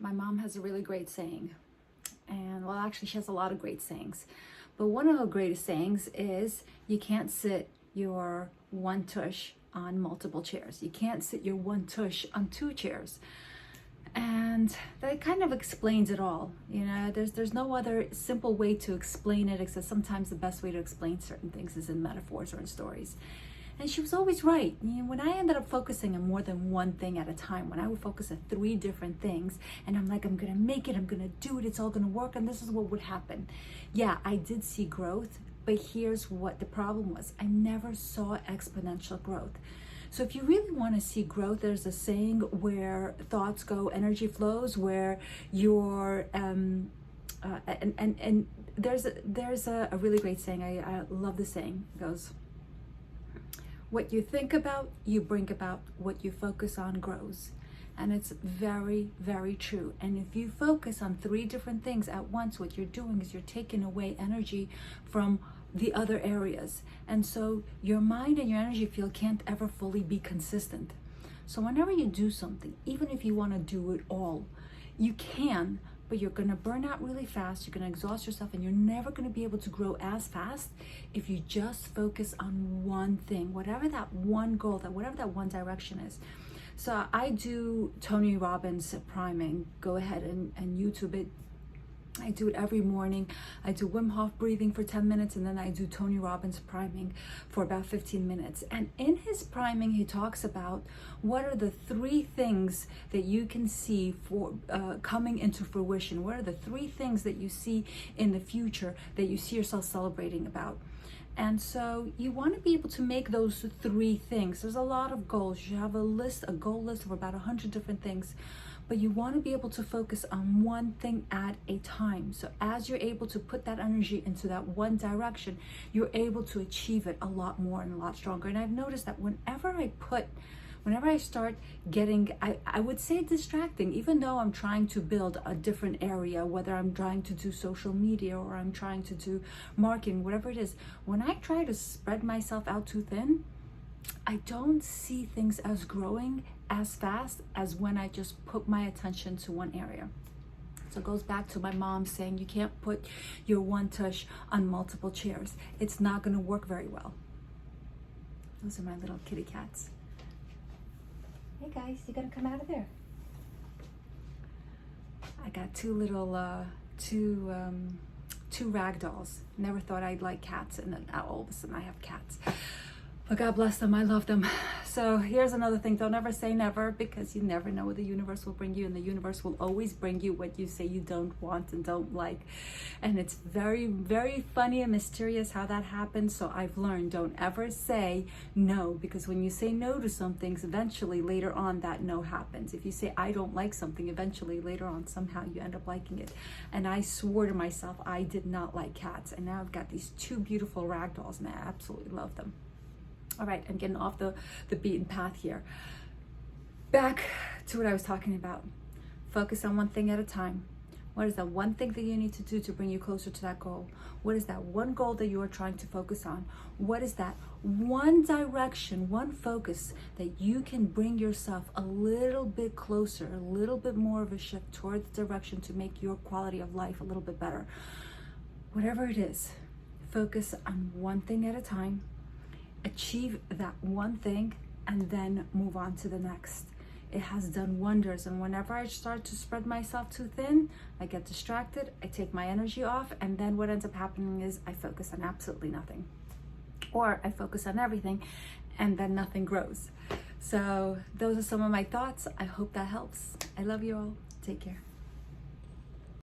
My mom has a really great saying, and well, actually, she has a lot of great sayings, but one of her greatest sayings is you can't sit your one tush on multiple chairs. You can't sit your one tush on two chairs. And that kind of explains it all. You know, there's no other simple way to explain it, except sometimes the best way to explain certain things is in metaphors or in stories. And she was always right. You know, when I ended up focusing on more than one thing at a time, when I would focus on 3 different things, and I'm like, I'm gonna make it, I'm gonna do it, it's all gonna work, and this is what would happen. Yeah, I did see growth, but here's what the problem was. I never saw exponential growth. So if you really want to see growth, there's a saying where thoughts go, energy flows, where your and there's a really great saying. I love the saying. It goes, what you think about, you bring about. What you focus on grows. And it's very, very true. And if you focus on 3 different things at once, what you're doing is you're taking away energy from the other areas. And so your mind and your energy field can't ever fully be consistent. So whenever you do something, even if you want to do it all, you can, but you're going to burn out really fast. You're going to exhaust yourself, and you're never going to be able to grow as fast if you just focus on one thing, whatever that one goal, whatever that one direction is. So I do Tony Robbins priming. Go ahead and YouTube it. I do it every morning. I do Wim Hof breathing for 10 minutes, and then I do Tony Robbins priming for about 15 minutes. And in his priming, he talks about what are the 3 things that you can see for coming into fruition. What are the 3 things that you see in the future that you see yourself celebrating about? And so you want to be able to make those 3 things. There's a lot of goals. You have a goal list of about 100 different things, but you want to be able to focus on one thing at a time. So as you're able to put that energy into that one direction, you're able to achieve it a lot more and a lot stronger. And I've noticed that whenever I start getting, I would say distracting, even though I'm trying to build a different area, whether I'm trying to do social media or I'm trying to do marketing, whatever it is, when I try to spread myself out too thin, I don't see things as growing as fast as when I just put my attention to one area. So it goes back to my mom saying, you can't put your one tush on multiple chairs. It's not going to work very well. Those are my little kitty cats. Hey guys, you gotta come out of there. I got 2 little, two rag dolls. Never thought I'd like cats, and then all of a sudden I have cats. But God bless them, I love them. So here's another thing, don't ever say never, because you never know what the universe will bring you, and the universe will always bring you what you say you don't want and don't like. And it's very, very funny and mysterious how that happens. So I've learned, don't ever say no, because when you say no to some things, eventually later on that no happens. If you say I don't like something, eventually later on somehow you end up liking it. And I swore to myself I did not like cats, and now I've got these 2 beautiful rag dolls, and I absolutely love them. All right, I'm getting off the beaten path here. Back to what I was talking about. Focus on one thing at a time. What is that one thing that you need to do to bring you closer to that goal? What is that one goal that you are trying to focus on? What is that one direction, one focus that you can bring yourself a little bit closer, a little bit more of a shift towards the direction to make your quality of life a little bit better? Whatever it is, focus on one thing at a time. Achieve that one thing, and then move on to the next. It has done wonders. And whenever I start to spread myself too thin, I get distracted, I take my energy off, and then what ends up happening is I focus on absolutely nothing, or I focus on everything, and then nothing grows. So those are some of my thoughts. I hope that helps. I love you all. Take care.